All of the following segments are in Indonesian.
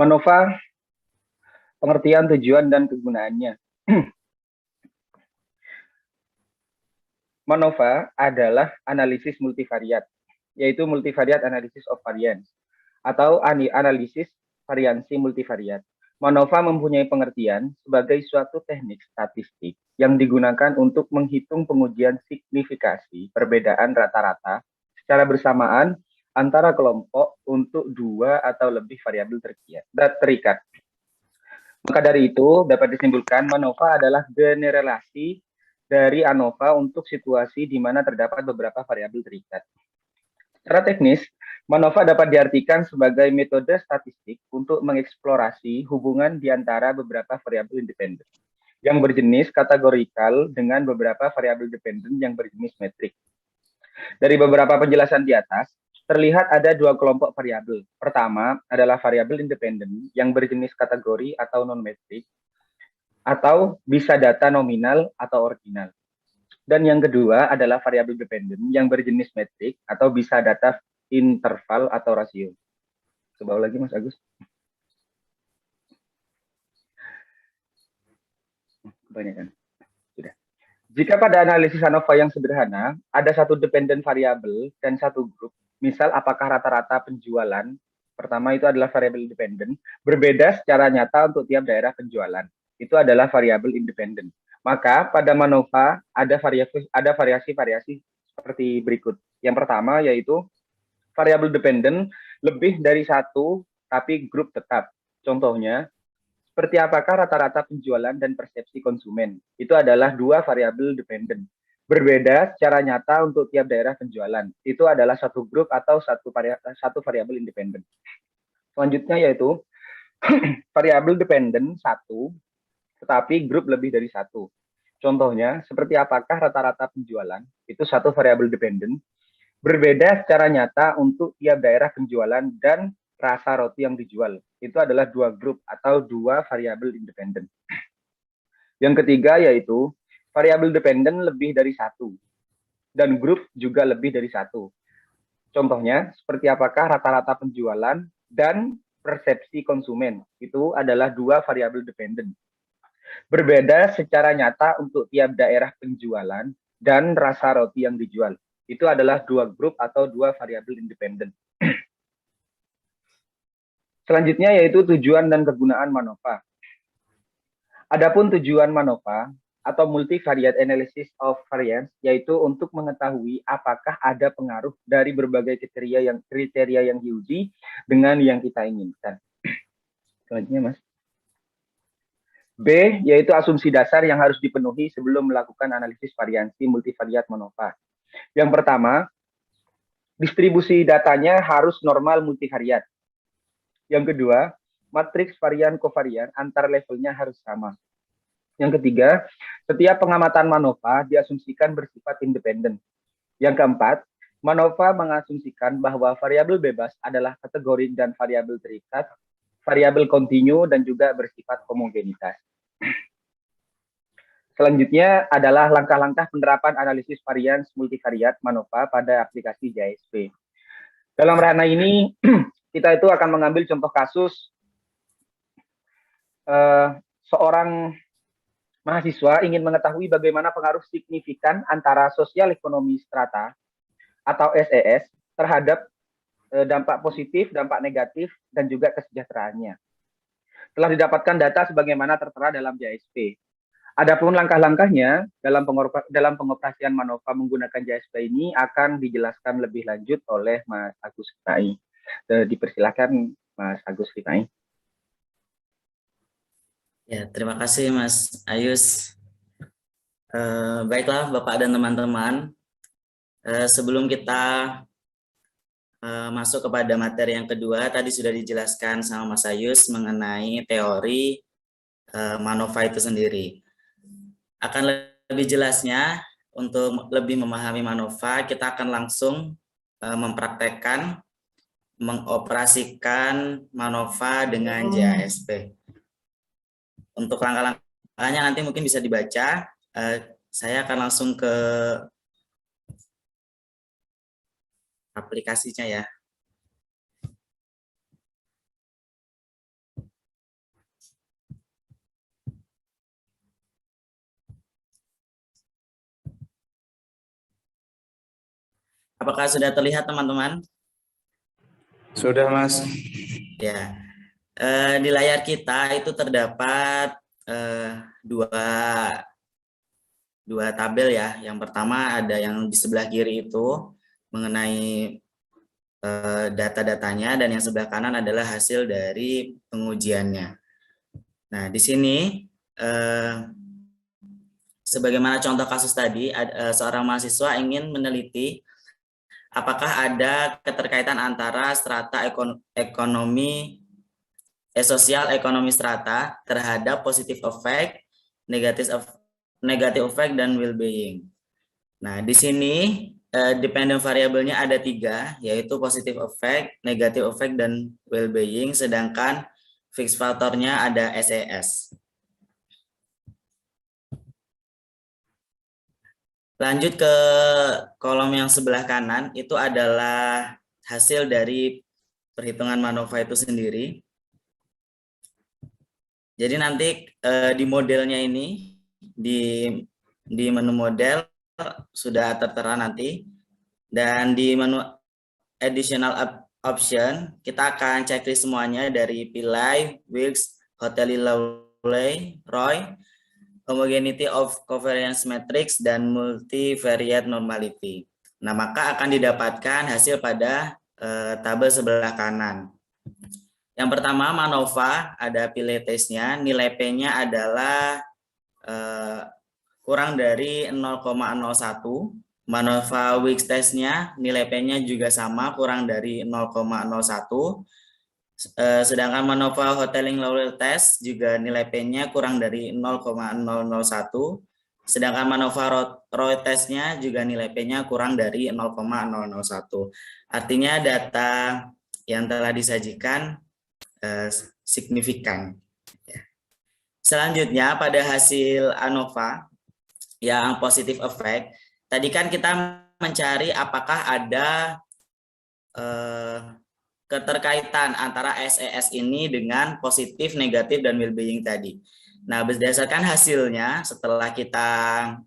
MANOVA, pengertian, tujuan, dan kegunaannya. MANOVA adalah analisis multivariat, yaitu multivariate analysis of variance, atau analisis variansi multivariat. MANOVA mempunyai pengertian sebagai suatu teknik statistik yang digunakan untuk menghitung pengujian signifikasi perbedaan rata-rata secara bersamaan antara kelompok untuk dua atau lebih variabel terikat. Maka dari itu, dapat disimpulkan MANOVA adalah generalisasi dari ANOVA untuk situasi di mana terdapat beberapa variabel terikat. Secara teknis, MANOVA dapat diartikan sebagai metode statistik untuk mengeksplorasi hubungan di antara beberapa variabel independen yang berjenis kategorikal dengan beberapa variabel dependen yang berjenis metrik. Dari beberapa penjelasan di atas, terlihat ada dua kelompok variabel. Pertama adalah variabel independen yang berjenis kategori atau non-metrik, atau bisa data nominal atau ordinal. Dan yang kedua adalah variabel dependen yang berjenis metrik atau bisa data interval atau rasio. Ke bawah lagi Mas Agus. Kebanyakan. Sudah. Jika pada analisis ANOVA yang sederhana, ada satu dependen variabel dan satu grup, misal apakah rata-rata penjualan, pertama itu adalah variabel independen, berbeda secara nyata untuk tiap daerah penjualan. Itu adalah variabel independen. Maka pada MANOVA ada variasi-variasi seperti berikut. Yang pertama yaitu variabel dependen lebih dari satu tapi grup tetap. Contohnya, seperti apakah rata-rata penjualan dan persepsi konsumen. Itu adalah dua variabel dependen. Berbeda secara nyata untuk tiap daerah penjualan. Itu adalah satu grup atau satu variabel independen. Selanjutnya yaitu variabel dependen satu tetapi grup lebih dari satu. Contohnya, seperti apakah rata-rata penjualan, itu satu variabel dependen, berbeda secara nyata untuk tiap daerah penjualan dan rasa roti yang dijual. Itu adalah dua grup atau dua variabel independen. Yang ketiga yaitu variabel dependen lebih dari satu, dan grup juga lebih dari satu. Contohnya, seperti apakah rata-rata penjualan dan persepsi konsumen. Itu adalah dua variabel dependen. Berbeda secara nyata untuk tiap daerah penjualan dan rasa roti yang dijual. Itu adalah dua grup atau dua variabel independen. Selanjutnya yaitu tujuan dan kegunaan MANOVA. Adapun tujuan MANOVA atau multivariate analysis of variance yaitu untuk mengetahui apakah ada pengaruh dari berbagai kriteria yang diuji dengan yang kita inginkan. Selanjutnya Mas. B, yaitu asumsi dasar yang harus dipenuhi sebelum melakukan analisis variansi multivariat MANOVA. Yang pertama, distribusi datanya harus normal multivariat. Yang kedua, matriks varian kovarian antar levelnya harus sama. Yang ketiga, setiap pengamatan MANOVA diasumsikan bersifat independen. Yang keempat, MANOVA mengasumsikan bahwa variabel bebas adalah kategori dan variabel terikat, variabel kontinu, dan juga bersifat homogenitas. Selanjutnya adalah langkah-langkah penerapan analisis varians multivariat MANOVA pada aplikasi JSP. Dalam ranah ini, kita itu akan mengambil contoh kasus seorang mahasiswa ingin mengetahui bagaimana pengaruh signifikan antara sosial ekonomi strata atau SES terhadap dampak positif, dampak negatif, dan juga kesejahteraannya. Telah didapatkan data sebagaimana tertera dalam JSP. Adapun langkah-langkahnya dalam pengoperasian MANOVA menggunakan JSP ini akan dijelaskan lebih lanjut oleh Mas Agus Fitai. Dipersilakan Mas Agus Fitai. Ya, terima kasih Mas Ayus. Baiklah Bapak dan teman-teman, sebelum kita masuk kepada materi yang kedua, tadi sudah dijelaskan sama Mas Ayus mengenai teori MANOVA itu sendiri. Akan lebih jelasnya, untuk lebih memahami MANOVA, kita akan langsung mempraktekkan, mengoperasikan MANOVA dengan JASP. Untuk langkah-langkahnya nanti mungkin bisa dibaca. Saya akan langsung ke aplikasinya ya. Apakah sudah terlihat teman-teman? Sudah, Mas. Ya, di layar kita itu terdapat dua tabel ya. Yang pertama ada yang di sebelah kiri itu mengenai data-datanya, dan yang sebelah kanan adalah hasil dari pengujiannya. Nah, di sini sebagaimana contoh kasus tadi, seorang mahasiswa ingin meneliti apakah ada keterkaitan antara strata sosial ekonomi strata terhadap positive effect, negative effect, dan well-being. Nah, di sini dependent variabelnya ada 3, yaitu positive effect, negative effect, dan well-being, sedangkan fixed faktornya ada SES. Lanjut ke kolom yang sebelah kanan, itu adalah hasil dari perhitungan MANOVA itu sendiri. Jadi nanti di modelnya ini, di menu model sudah tertera nanti, dan di menu additional option kita akan checklist semuanya dari Pillai, Wilks, Hotelli Lawley, Roy, homogeneity of covariance matrix, dan multivariate normality. Nah, maka akan didapatkan hasil pada tabel sebelah kanan. Yang pertama, MANOVA, ada Pillai testnya, nilai P-nya adalah kurang dari 0,01. MANOVA Wilks testnya, nilai P-nya juga sama, kurang dari 0,01. Sedangkan MANOVA Hotelling Lawley test juga nilai P-nya kurang dari 0,001. Sedangkan MANOVA Roy testnya juga nilai P-nya kurang dari 0,001. Artinya data yang telah disajikan signifikan. Selanjutnya pada hasil ANOVA yang positive effect, tadi kan kita mencari apakah ada keterkaitan antara SES ini dengan positif, negatif, dan well-being tadi. Nah, berdasarkan hasilnya setelah kita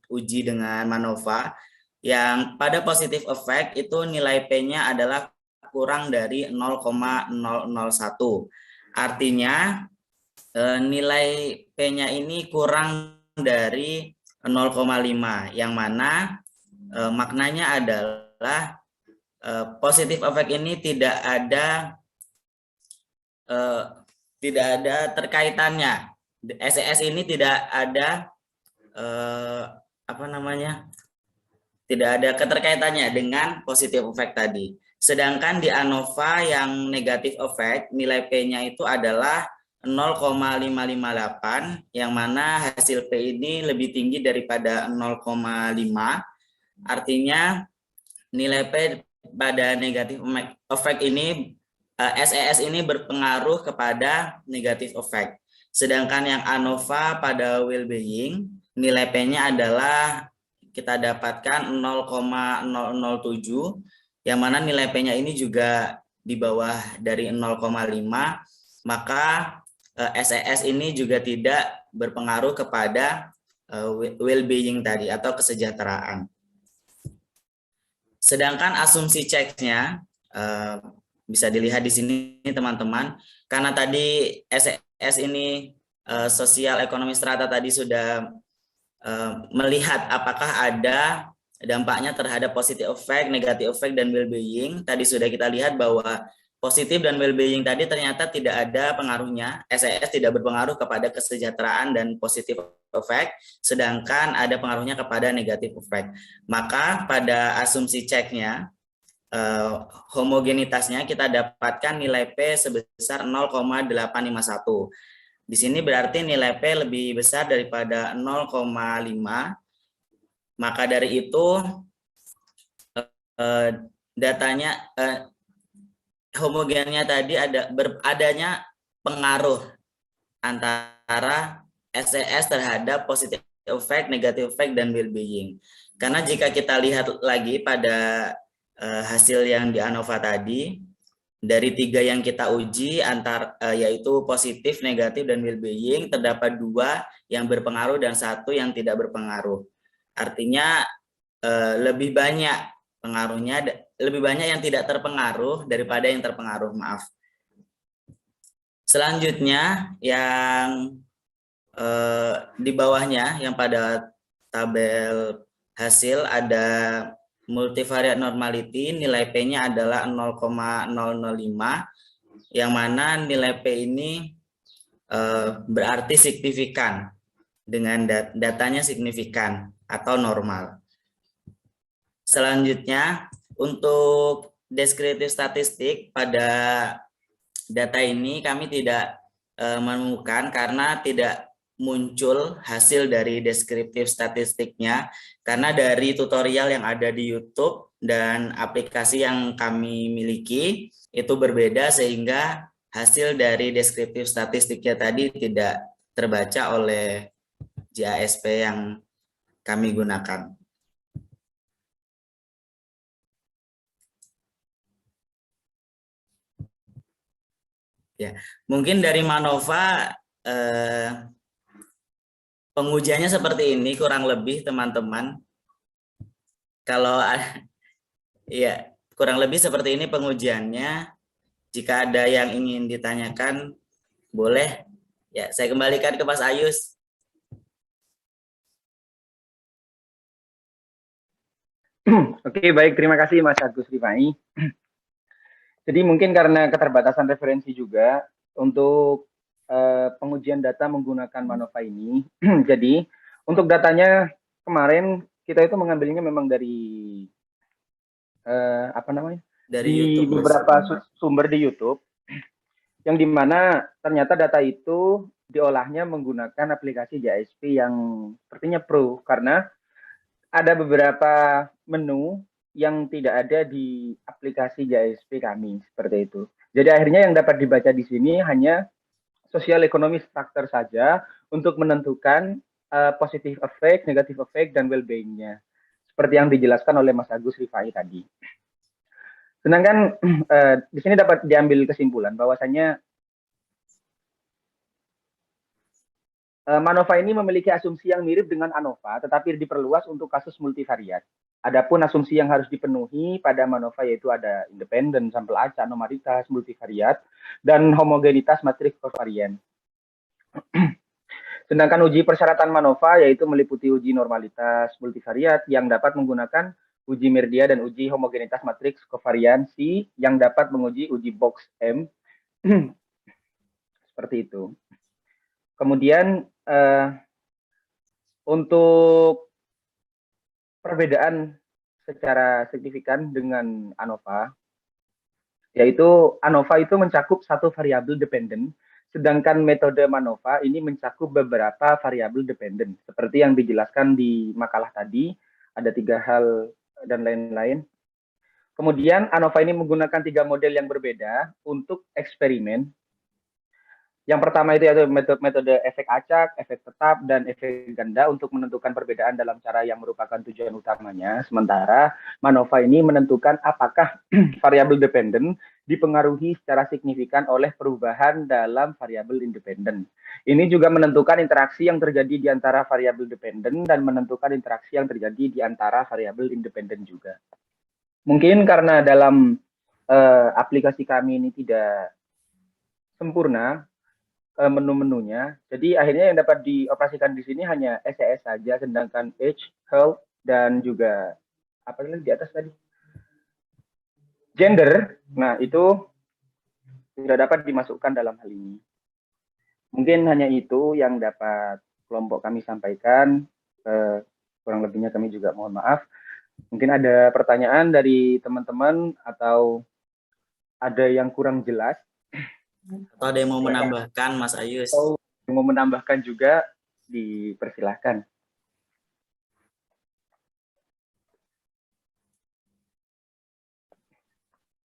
uji dengan MANOVA, yang pada positive effect itu nilai P-nya adalah kurang dari 0,001. Artinya nilai P-nya ini kurang dari 0,5, yang mana maknanya adalah positive effect ini tidak ada terkaitannya. SES ini tidak ada tidak ada keterkaitannya dengan positive effect tadi. Sedangkan di ANOVA yang negative effect, nilai P-nya itu adalah 0,558, yang mana hasil P ini lebih tinggi daripada 0,5. Artinya nilai P pada negative effect ini, SES ini berpengaruh kepada negative effect. Sedangkan yang ANOVA pada well-being, nilai P-nya adalah kita dapatkan 0,007, yang mana nilai P-nya ini juga di bawah dari 0,5, maka SES ini juga tidak berpengaruh kepada well-being tadi atau kesejahteraan. Sedangkan asumsi ceknya bisa dilihat di sini teman-teman, karena tadi SES ini sosial ekonomi strata tadi sudah melihat apakah ada dampaknya terhadap positive effect, negative effect, dan well-being. Tadi sudah kita lihat bahwa positif dan well-being tadi ternyata tidak ada pengaruhnya. SES tidak berpengaruh kepada kesejahteraan dan positive effect, sedangkan ada pengaruhnya kepada negative effect. Maka pada asumsi ceknya, homogenitasnya kita dapatkan nilai P sebesar 0,851. Di sini berarti nilai P lebih besar daripada 0,5. Maka dari itu datanya homogennya tadi adanya pengaruh antara SES terhadap positive effect, negative effect, dan well-being. Karena jika kita lihat lagi pada hasil yang di ANOVA tadi, dari 3 yang kita uji yaitu positif, negatif, dan well-being, terdapat 2 yang berpengaruh dan 1 yang tidak berpengaruh. Artinya lebih banyak pengaruhnya lebih banyak yang tidak terpengaruh daripada yang terpengaruh, maaf. Selanjutnya yang di bawahnya yang pada tabel hasil ada multivariate normality, nilai P-nya adalah 0,005, yang mana nilai P ini berarti signifikan, dengan datanya signifikan atau normal. Selanjutnya, untuk deskriptif statistik pada data ini kami tidak menemukan karena tidak muncul hasil dari deskriptif statistiknya, karena dari tutorial yang ada di YouTube dan aplikasi yang kami miliki itu berbeda, sehingga hasil dari deskriptif statistiknya tadi tidak terbaca oleh JASP yang kami gunakan. Ya, mungkin dari Manova pengujiannya seperti ini kurang lebih, teman-teman. Kalau ya kurang lebih seperti ini pengujiannya. Jika ada yang ingin ditanyakan, boleh. Ya, saya kembalikan ke Mas Ayus. Oke, baik. Terima kasih Mas Agus Rifai. Jadi mungkin karena keterbatasan referensi juga untuk pengujian data menggunakan Manova ini. Jadi untuk datanya kemarin kita itu mengambilnya memang dari apa namanya? Dari di YouTube, beberapa sumber di YouTube, yang dimana ternyata data itu diolahnya menggunakan aplikasi JSP yang sepertinya pro, karena ada beberapa menu yang tidak ada di aplikasi JSP kami, seperti itu. Jadi akhirnya yang dapat dibaca di sini hanya social economic structure saja untuk menentukan positive effect, negative effect, dan well-being-nya. Seperti yang dijelaskan oleh Mas Agus Rifai tadi. Sedangkan di sini dapat diambil kesimpulan bahwasanya Manova ini memiliki asumsi yang mirip dengan ANOVA, tetapi diperluas untuk kasus multivariat. Adapun asumsi yang harus dipenuhi pada Manova yaitu ada independen, sampel acak, anomalitas, multivariat, dan homogenitas matriks kovarian. Sedangkan uji persyaratan Manova yaitu meliputi uji normalitas multivariat yang dapat menggunakan uji Merdia dan uji homogenitas matriks kovariansi yang dapat menguji uji box M. Seperti itu. Kemudian untuk perbedaan secara signifikan dengan ANOVA, yaitu ANOVA itu mencakup satu variabel dependen, sedangkan metode Manova ini mencakup beberapa variabel dependen. Seperti yang dijelaskan di makalah tadi, ada 3 hal dan lain-lain. Kemudian ANOVA ini menggunakan 3 model yang berbeda untuk eksperimen. Yang pertama itu yaitu metode efek acak, efek tetap, dan efek ganda untuk menentukan perbedaan dalam cara yang merupakan tujuan utamanya. Sementara Manova ini menentukan apakah variabel dependen dipengaruhi secara signifikan oleh perubahan dalam variabel independen. Ini juga menentukan interaksi yang terjadi di antara variabel dependen dan menentukan interaksi yang terjadi di antara variabel independen juga. Mungkin karena dalam aplikasi kami ini tidak sempurna menu-menunya, jadi akhirnya yang dapat dioperasikan di sini hanya SES saja, sedangkan age, health, dan juga apa lagi di atas tadi, gender, nah itu tidak dapat dimasukkan dalam hal ini. Mungkin hanya itu yang dapat kelompok kami sampaikan, kurang lebihnya kami juga mohon maaf. Mungkin ada pertanyaan dari teman-teman atau ada yang kurang jelas. Atau ada yang mau menambahkan, Mas Ayus? Atau yang mau menambahkan juga, dipersilahkan.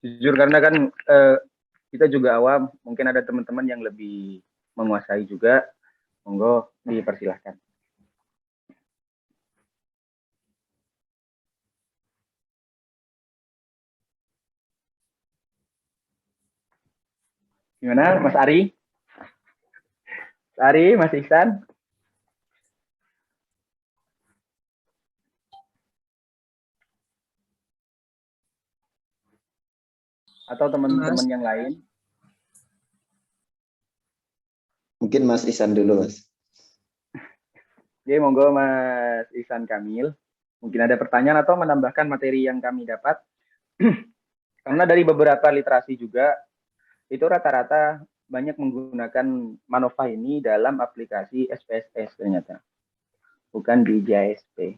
Jujur karena kan kita juga awam, mungkin ada teman-teman yang lebih menguasai juga, monggo dipersilahkan. Gimana Mas Ari? Mas Ari, Mas Ihsan? atau teman-teman yang lain? Mungkin Mas Ihsan dulu, Mas. Oke, monggo Mas Ihsan Kamil. Mungkin ada pertanyaan atau menambahkan materi yang kami dapat. Karena dari beberapa literasi juga, itu rata-rata banyak menggunakan Manova ini dalam aplikasi SPSS ternyata. Bukan di JSP.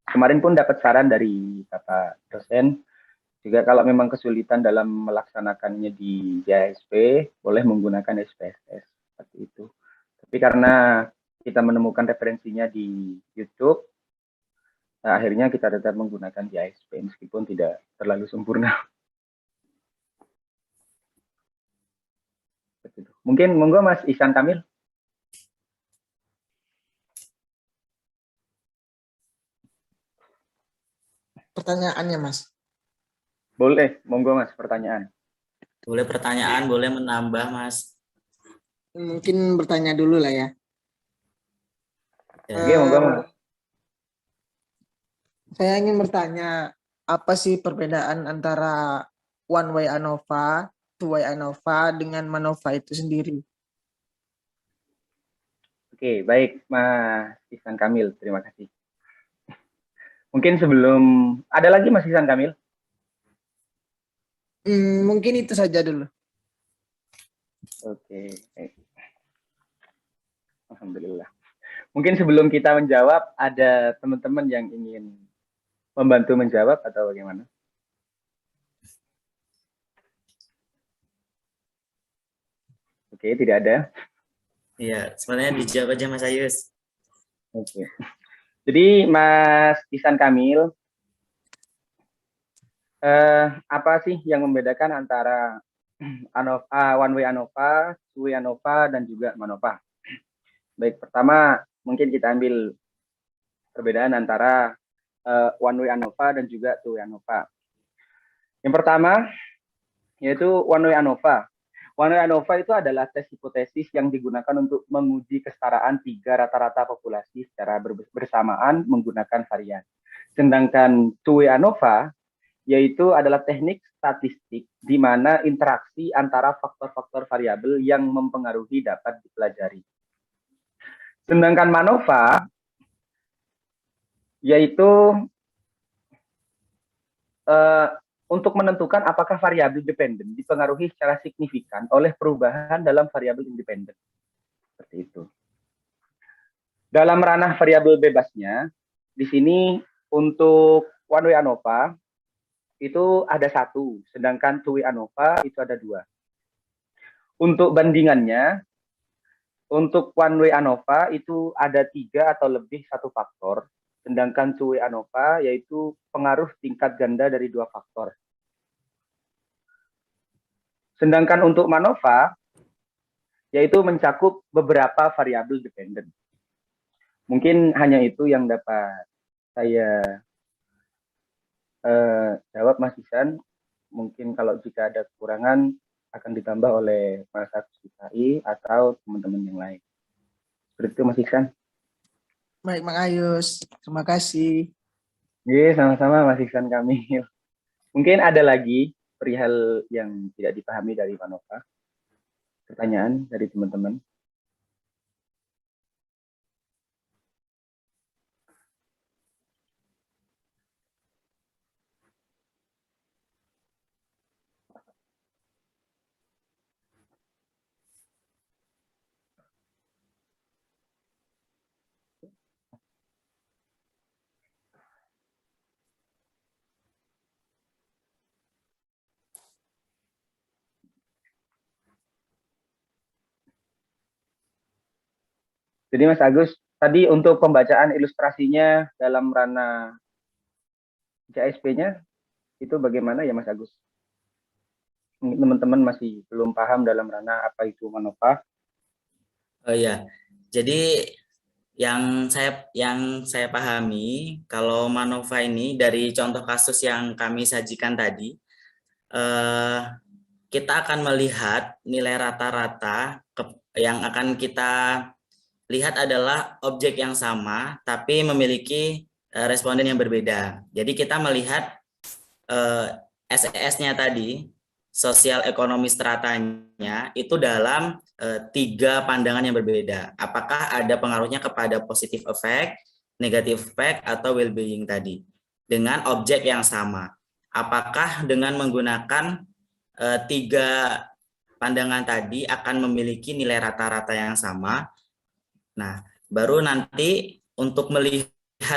Kemarin pun dapat saran dari Bapak dosen, juga kalau memang kesulitan dalam melaksanakannya di JSP, boleh menggunakan SPSS. Seperti itu. Tapi karena kita menemukan referensinya di YouTube, nah, akhirnya kita tetap menggunakan JSP meskipun tidak terlalu sempurna. Mungkin monggo Mas Ihsan Kamil. Pertanyaannya, Mas. Boleh, monggo Mas pertanyaan. Boleh pertanyaan, boleh menambah, Mas. Mungkin bertanya dulu lah ya. Oke, monggo Mas. Saya ingin bertanya, apa sih perbedaan antara one way ANOVA, two way ANOVA dengan MANOVA itu sendiri? Oke, baik Mas Ihsan Kamil, terima kasih. Mungkin sebelum ada lagi Mas Ihsan Kamil? Mungkin itu saja dulu. Oke, baik. Alhamdulillah. Mungkin sebelum kita menjawab, ada teman-teman yang ingin membantu menjawab atau bagaimana? Oke, tidak ada. Iya, sebenarnya dijawab aja Mas Ayus. Oke. Jadi Mas Ihsan Kamil, apa sih yang membedakan antara one way ANOVA, two way ANOVA, dan juga MANOVA? Baik, pertama mungkin kita ambil perbedaan antara one way ANOVA dan juga two way ANOVA. Yang pertama yaitu one way ANOVA. One way ANOVA itu adalah tes hipotesis yang digunakan untuk menguji kesetaraan tiga rata-rata populasi secara bersamaan menggunakan varian. Sedangkan two way ANOVA yaitu adalah teknik statistik di mana interaksi antara faktor-faktor variabel yang mempengaruhi dapat dipelajari. Sedangkan MANOVA yaitu untuk menentukan apakah variabel dependen dipengaruhi secara signifikan oleh perubahan dalam variabel independen. Seperti itu. Dalam ranah variabel bebasnya, di sini untuk one way ANOVA itu ada 1, sedangkan two way ANOVA itu ada 2. Untuk bandingannya, untuk one way ANOVA itu ada 3 atau lebih 1 faktor, sedangkan two way ANOVA yaitu pengaruh tingkat ganda dari 2 faktor. Sedangkan untuk MANOVA yaitu mencakup beberapa variabel dependen. Mungkin hanya itu yang dapat saya jawab Mas Ihsan. Mungkin kalau jika ada kekurangan akan ditambah oleh Mas Agus Kitai atau teman-teman yang lain. Seperti itu Mas Ihsan. Baik, Mang Ayus. Terima kasih. Iya, sama-sama Mas Ihsan Kamil. Mungkin ada lagi perihal yang tidak dipahami dari MANOVA. Pertanyaan dari teman-teman. Jadi Mas Agus, tadi untuk pembacaan ilustrasinya dalam ranah JSP-nya itu bagaimana ya Mas Agus? Teman-teman masih belum paham dalam ranah apa itu MANOVA. Oh iya, jadi yang saya pahami kalau MANOVA ini dari contoh kasus yang kami sajikan tadi, kita akan melihat nilai rata-rata yang akan kita lihat adalah objek yang sama tapi memiliki responden yang berbeda. Jadi kita melihat SES-nya tadi sosial ekonomi stratanya itu dalam 3 pandangan yang berbeda. Apakah ada pengaruhnya kepada positive effect, negative effect, atau well-being tadi dengan objek yang sama? Apakah dengan menggunakan 3 pandangan tadi akan memiliki nilai rata-rata yang sama? Nah, baru nanti untuk melihat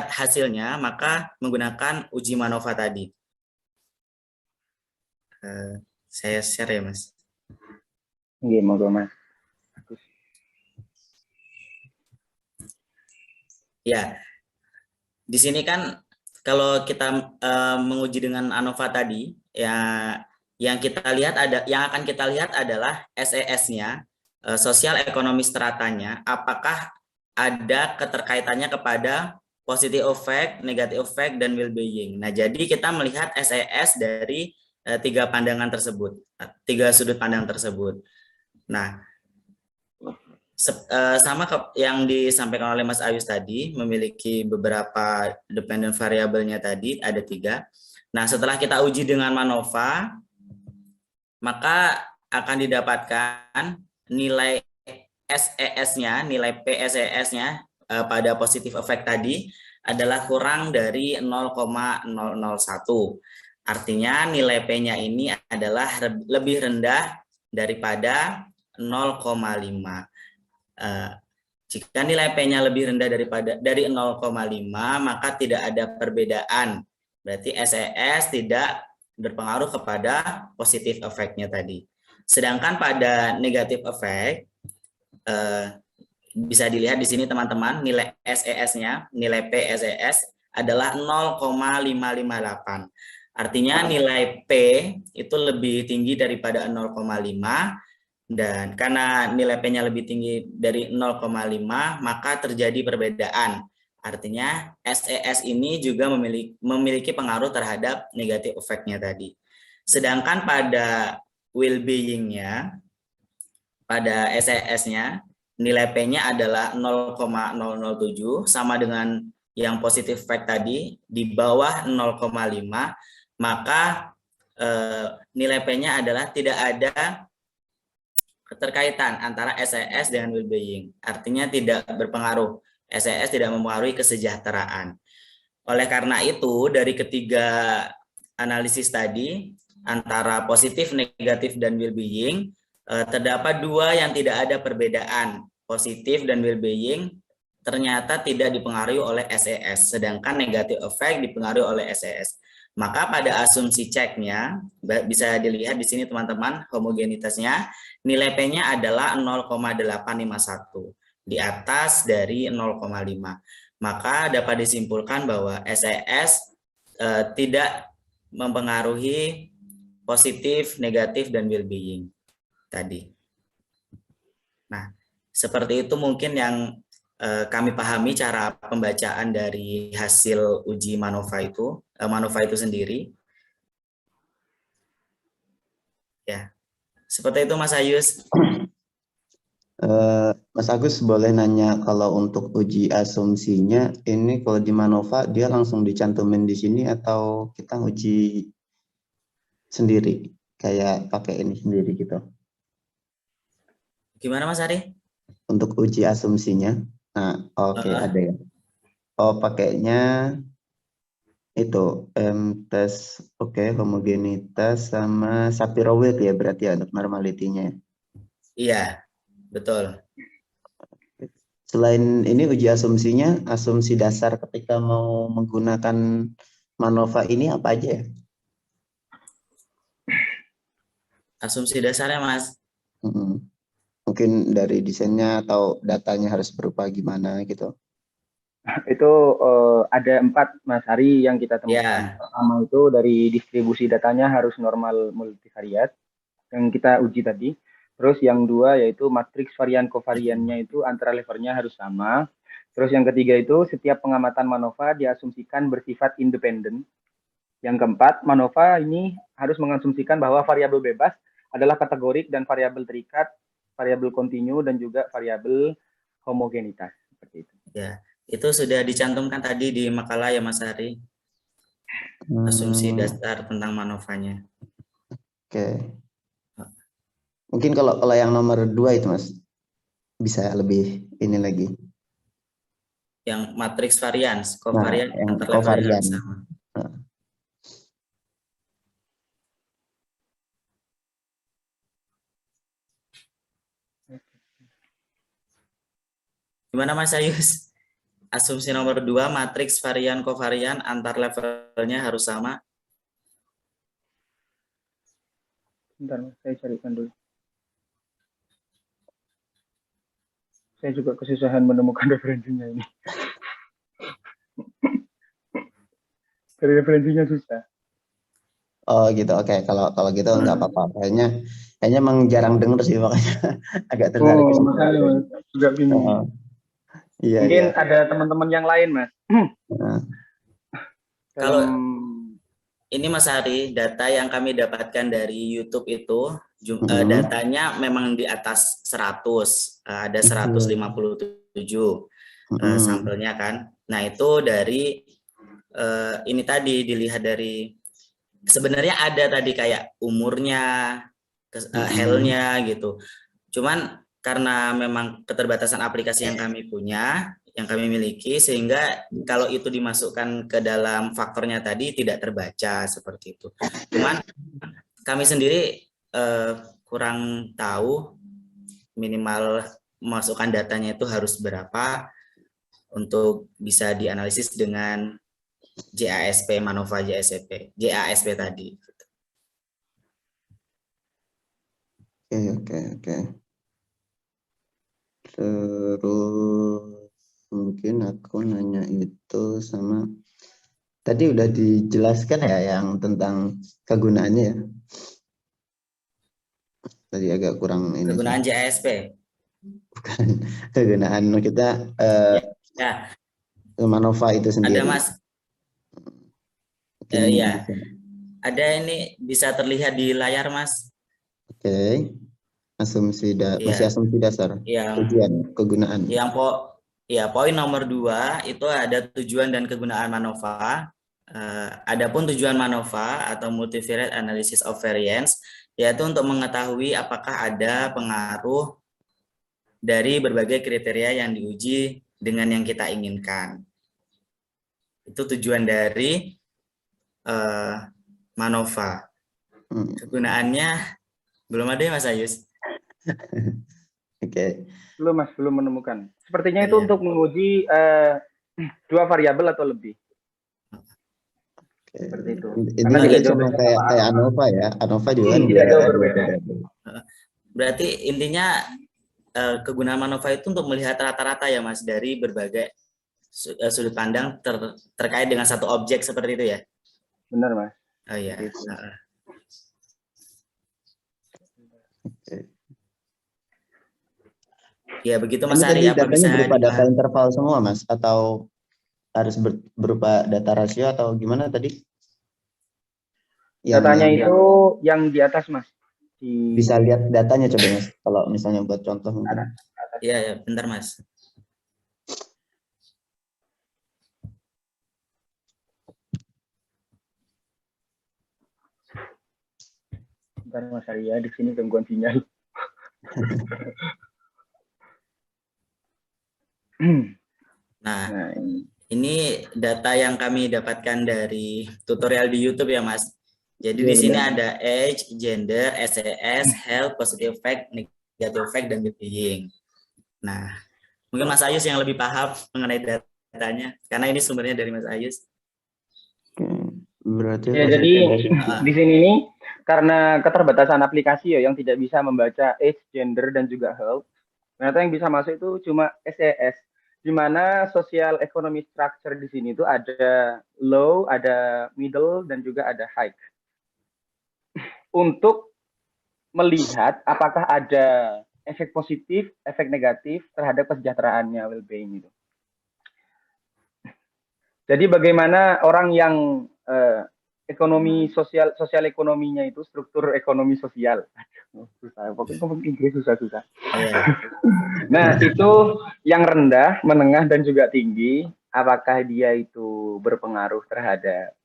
hasilnya maka menggunakan uji MANOVA tadi. Saya share ya, Mas. Nggih, monggo Mas. Ya, di sini kan kalau kita menguji dengan ANOVA tadi, ya yang akan kita lihat adalah SES-nya, sosial ekonomi stratanya, apakah ada keterkaitannya kepada positive effect, negative effect, dan well-being. Nah, jadi kita melihat SES dari 3 pandangan tersebut, 3 sudut pandang tersebut. Nah, sama yang disampaikan oleh Mas Ayus tadi, memiliki beberapa dependent variabelnya tadi, ada 3. Nah, setelah kita uji dengan MANOVA, maka akan didapatkan nilai SES-nya, nilai PSES-nya pada positive effect tadi adalah kurang dari 0,001. Artinya nilai P-nya ini adalah lebih rendah daripada 0,5. Jika nilai P-nya lebih rendah dari 0,5, maka tidak ada perbedaan. Berarti SES tidak berpengaruh kepada positive effect-nya tadi. Sedangkan pada negative effect, bisa dilihat di sini teman-teman, nilai SES-nya, nilai PSES adalah 0,558. Artinya nilai P itu lebih tinggi daripada 0,5, dan karena nilai P-nya lebih tinggi dari 0,5, maka terjadi perbedaan. Artinya SES ini juga memiliki pengaruh terhadap negative effect-nya tadi. Sedangkan pada well-being-nya, pada SES-nya, nilai P-nya adalah 0,007, sama dengan yang positive effect tadi, di bawah 0,5, maka nilai P-nya adalah tidak ada keterkaitan antara SES dengan well-being. Artinya tidak berpengaruh. SES tidak mempengaruhi kesejahteraan. Oleh karena itu, dari ketiga analisis tadi, antara positif, negatif, dan well-being, terdapat 2 yang tidak ada perbedaan. Positif dan well-being ternyata tidak dipengaruhi oleh SES, sedangkan negative effect dipengaruhi oleh SES. Maka pada asumsi ceknya, bisa dilihat di sini teman-teman, homogenitasnya, nilai P-nya adalah 0,851, di atas dari 0,5. Maka dapat disimpulkan bahwa SES tidak mempengaruhi positif, negatif, dan well-being tadi. Nah, seperti itu mungkin yang kami pahami cara pembacaan dari hasil uji MANOVA itu sendiri. Ya, seperti itu Mas Ayus. Mas Agus boleh nanya, kalau untuk uji asumsinya ini kalau di MANOVA dia langsung dicantumin di sini atau kita uji sendiri kayak pakai ini sendiri gitu? Gimana Mas Ari? Untuk uji asumsinya, nah oke, ada ya. Oh, pakainya itu tes homogenitas sama Shapiro-Wilk ya berarti ya untuk normality-nya. Iya, betul. Selain ini uji asumsinya, asumsi dasar ketika mau menggunakan MANOVA ini apa aja ya? Asumsi dasarnya Mas. Mungkin dari desainnya atau datanya harus berupa gimana gitu. Itu ada 4 Mas Ari yang kita temukan. Ya. Pertama itu dari distribusi datanya harus normal multivariat yang kita uji tadi. Terus yang 2 yaitu matriks varian kovariannya itu antara levelnya harus sama. Terus yang ketiga itu setiap pengamatan MANOVA diasumsikan bersifat independen. Yang keempat, MANOVA ini harus mengasumsikan bahwa variabel bebas adalah kategorik dan variabel terikat, variabel kontinu, dan juga variabel homogenitas. Seperti itu. Ya, itu sudah dicantumkan tadi di makalah ya Mas Ari. Asumsi dasar tentang MANOVA-nya. Oke. Mungkin kalau yang nomor 2 itu Mas bisa lebih ini lagi. Yang matriks varians, Nah, covarian yang antar levelnya covarian. harus sama. Nah, Gimana Mas Ayus? Asumsi nomor 2, matriks varian covarian antar levelnya harus sama. Bentar, Mas, saya carikan dulu. Saya juga kesusahan menemukan referensinya ini. Dari referensinya susah. oh gitu, oke. Kalau gitu nggak apa-apa. Kayaknya emang jarang denger sih, makanya agak tertarik ke Oh, situ. makanya Mas, juga bingung. Oh, iya, Mungkin iya. ada teman-teman yang lain, Mas. Nah, Kalau Dalam ini Mas Ari, data yang kami dapatkan dari YouTube itu datanya memang di atas 100, ada 157 sampelnya kan. Nah itu dari ini tadi dilihat dari sebenarnya ada tadi kayak umurnya, health-nya gitu. Cuman karena memang keterbatasan aplikasi yang kami punya, yang kami miliki, sehingga kalau itu dimasukkan ke dalam faktornya tadi tidak terbaca seperti itu. Cuman kami sendiri kurang tahu minimal memasukkan datanya itu harus berapa untuk bisa dianalisis dengan JASP, MANOVA JASP tadi. oke. Terus mungkin aku nanya itu sama tadi udah dijelaskan ya yang tentang kegunaannya ya. Tadi agak kurang ini sih. Kegunaan JASP. Bukan kegunaan kita Ya, MANOVA itu ada sendiri. Mas. Mungkin Iya. bisa. Ada ini bisa terlihat di layar Mas. Oke. Masih Iya. asumsi dasar. Yang Tujuan, kegunaan. poin nomor 2 itu ada tujuan dan kegunaan MANOVA. Adapun tujuan MANOVA atau multivariate analysis of variance yaitu untuk mengetahui apakah ada pengaruh dari berbagai kriteria yang diuji dengan yang kita inginkan. Itu tujuan dari MANOVA. Kegunaannya belum ada ya Mas Ayus? Oke. belum, Mas, belum menemukan. Sepertinya itu Iya. untuk menguji 2 variabel atau lebih. Seperti itu. Ini Karena juga tidak jauh sama beda kayak sama ANOVA ya. ANOVA juga kan tidak jauh ada berbeda. Berarti intinya kegunaan MANOVA itu untuk melihat rata-rata ya Mas dari berbagai sudut pandang terkait dengan satu objek seperti itu ya. Benar, Mas. Oh iya. Gitu. Ya begitu Ini Mas tadi Ari, apa datanya bisa berupa data dibahas? interval semua Mas? Atau harus berupa data rasio atau gimana tadi? Datanya itu yang di atas, Mas. Bisa lihat datanya coba Mas. Kalau misalnya buat contoh mungkin. Iya, ya, bentar Mas. Bentar, Mas Arya, di sini gangguan sinyal. Nah, ini data yang kami dapatkan dari tutorial di YouTube ya Mas. Jadi di sini ada age, gender, SES, health, positive fact, negative fact, dan well-being. Nah, mungkin Mas Ayus yang lebih paham mengenai datanya, karena ini sumbernya dari Mas Ayus. Berarti ya, jadi di sini nih karena keterbatasan aplikasi ya yang tidak bisa membaca age, gender, dan juga health, ternyata yang bisa masuk itu cuma SES, di mana social economy structure di sini itu ada low, ada middle, dan juga ada high. Untuk melihat apakah ada efek positif, efek negatif terhadap kesejahteraannya, well-being itu. Jadi bagaimana orang yang ekonomi sosial ekonominya itu struktur ekonomi sosial. Susah, pokoknya ngomong Inggris susah. Nah, itu yang rendah, menengah, dan juga tinggi, apakah dia itu berpengaruh terhadap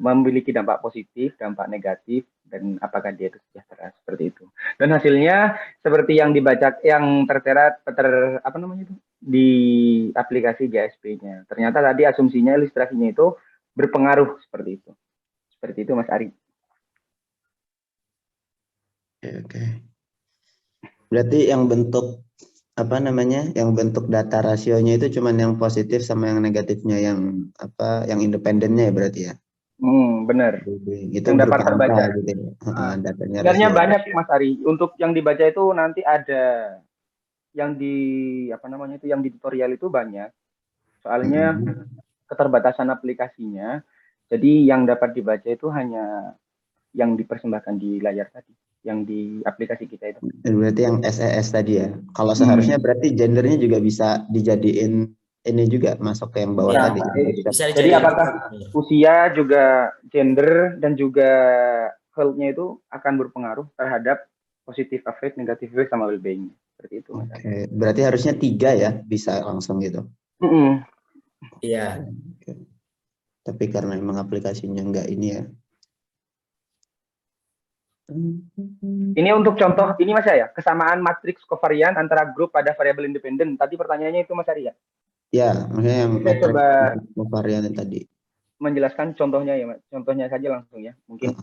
memiliki dampak positif, dampak negatif, dan apakah dia itu sejahtera, seperti itu. Dan hasilnya seperti yang dibaca, yang tertera apa namanya itu di aplikasi GSP-nya. Ternyata tadi asumsinya, ilustrasinya itu berpengaruh seperti itu. Seperti itu, Mas Ari. Oke. Berarti yang bentuk apa namanya, yang bentuk data rasionya itu cuman yang positif sama yang negatifnya, yang apa, yang independennya ya berarti ya. Benar. Itu Yang dapat berupa terbaca. angka gitu ya. Datanya Sebenarnya rasio. banyak Mas Ari. Untuk yang dibaca itu nanti ada yang di apa namanya itu, yang di tutorial itu banyak. Soalnya keterbatasan aplikasinya. Jadi yang dapat dibaca itu hanya yang dipersembahkan di layar tadi, yang di aplikasi kita itu. Berarti yang SES tadi ya. Kalau seharusnya berarti gendernya juga bisa dijadiin ini juga, masuk ke yang bawah Ya, tadi. bisa Jadi dijadiin. apakah usia juga gender dan juga health-nya itu akan berpengaruh terhadap positive effect, negative effect sama well-being. Seperti itu, Mas. Oke, berarti harusnya 3 ya, bisa langsung gitu. Iya. Oke. Tapi karena emang aplikasinya enggak ini ya. Ini untuk contoh, ini Mas ya, kesamaan matriks kovarian antara grup pada variabel independen. Tadi pertanyaannya itu Mas Ari ya? Ya, maksudnya yang Saya coba varian tadi. menjelaskan contohnya ya, Mas. Contohnya saja langsung ya, mungkin.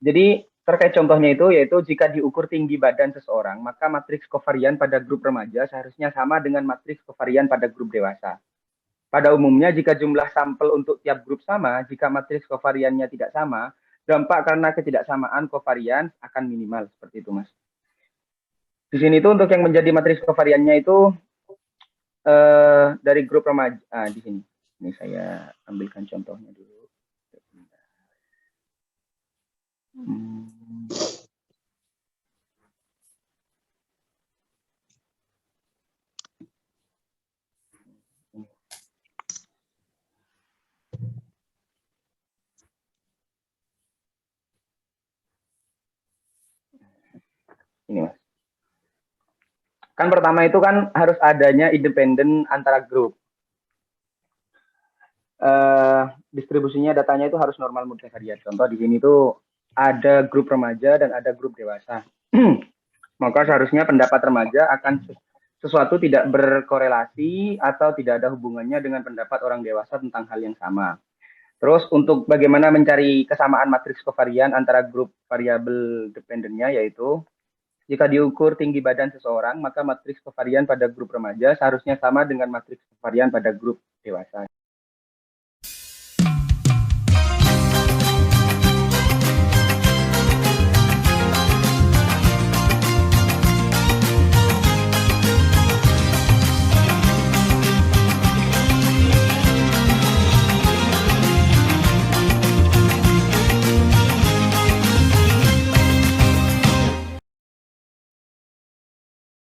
Jadi terkait contohnya itu, yaitu jika diukur tinggi badan seseorang, maka matriks kovarian pada grup remaja seharusnya sama dengan matriks kovarian pada grup dewasa. Pada umumnya, jika jumlah sampel untuk tiap grup sama, jika matriks kovariannya tidak sama, dampak karena ketidaksamaan kovarian akan minimal. Seperti itu, Mas. Di sini tuh untuk yang menjadi matriks kovariannya itu dari grup remaja. Di sini. Ini saya ambilkan contohnya dulu. Ini, Mas. Kan pertama itu kan harus adanya independen antara grup. Distribusinya datanya itu harus normal multivariat. Contoh di sini tuh ada grup remaja dan ada grup dewasa. Maka seharusnya pendapat remaja akan sesuatu tidak berkorelasi atau tidak ada hubungannya dengan pendapat orang dewasa tentang hal yang sama. Terus untuk bagaimana mencari kesamaan matriks kovarian antara grup variabel dependennya, yaitu jika diukur tinggi badan seseorang, maka matriks kovarian pada grup remaja seharusnya sama dengan matriks kovarian pada grup dewasa.